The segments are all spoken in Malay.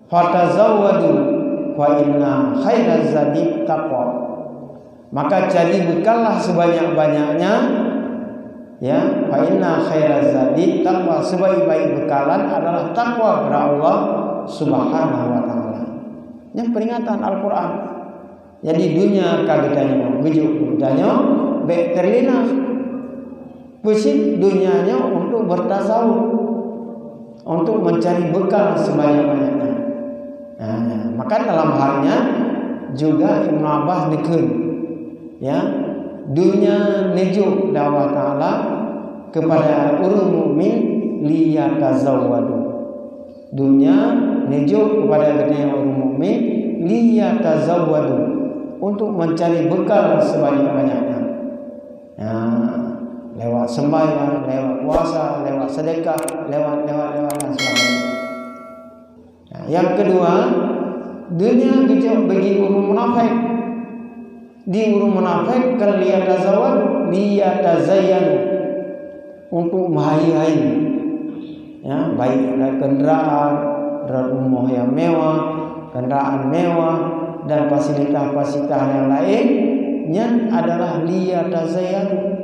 Fatazawwadu fa inna khairaz zadi taqwa. Maka cari bekallah sebanyak-banyaknya, ya. Fa inna khairaz zadi taqwa, sebaik-baik bekalan adalah takwa kepada Allah Subhanahu wa taala. Yang peringatan Al-Qur'an. Jadi dunia kagetanya gejuk ditanya baik terlena. Pusing dunianya untuk bertasawuf, untuk mencari bekal sebanyak-banyaknya. Maka dalam halnya juga Ibnu Abbas dikun, ya, dunia nejuk Allah Taala kepada orang mukmin liyatazawwadu. Dunia nejuk kepada orang mukmin liyatazawwadu, untuk mencari bekal sebanyak-banyaknya. Lewat sembahyang, lewat puasa, lewat sedekah, lewat dan sebagainya. Yang kedua, dunia gejuk bagi orang munafik. Di orang munafik kan liyatazayyanu, untuk mahai-hai, ya, baik kendaraan, rumah yang mewah, kendaraan mewah, dan fasilitas-fasilitas yang lainnya adalah liyatazayyanu.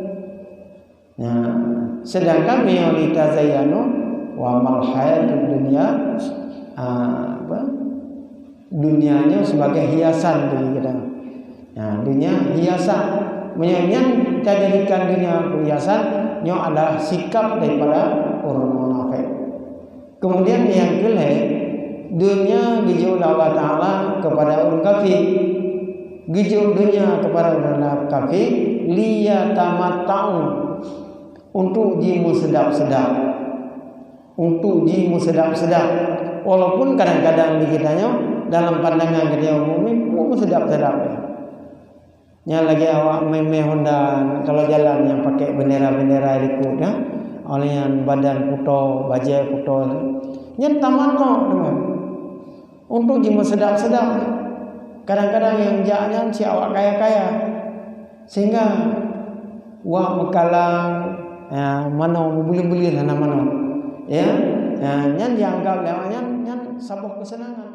Sedangkan liyatazayyanu wa mal hayatud dunya, dunianya sebagai hiasan bagi kita. Dunia hiasan, menyanyikan kita jadikan dunia hiasan, itu adalah sikap daripada orang munafik. Kemudian yang kedua, dunia gejuk Allah Taala kepada orang kafir. Gejuk dunia kepada orang kafir liyatamatta'u, untuk jimu sedap-sedap, untuk jimu sedap-sedap. Walaupun kadang-kadang dikitanya dalam pandangan kita umum sedap-sedap, ya. Yang lagi awak meme Honda kalau jalan yang pakai bendera-bendera ikut, ya, oleh yang badan puto, bajai puto, yang tamato dengan untuk jimu sedap-sedap. Kadang-kadang yang jangan si awak kaya-kaya, sehingga wah bekalang, ya, mana beli-beli mana, ya, yang dianggap lewatnya yang sabuk kesenangan.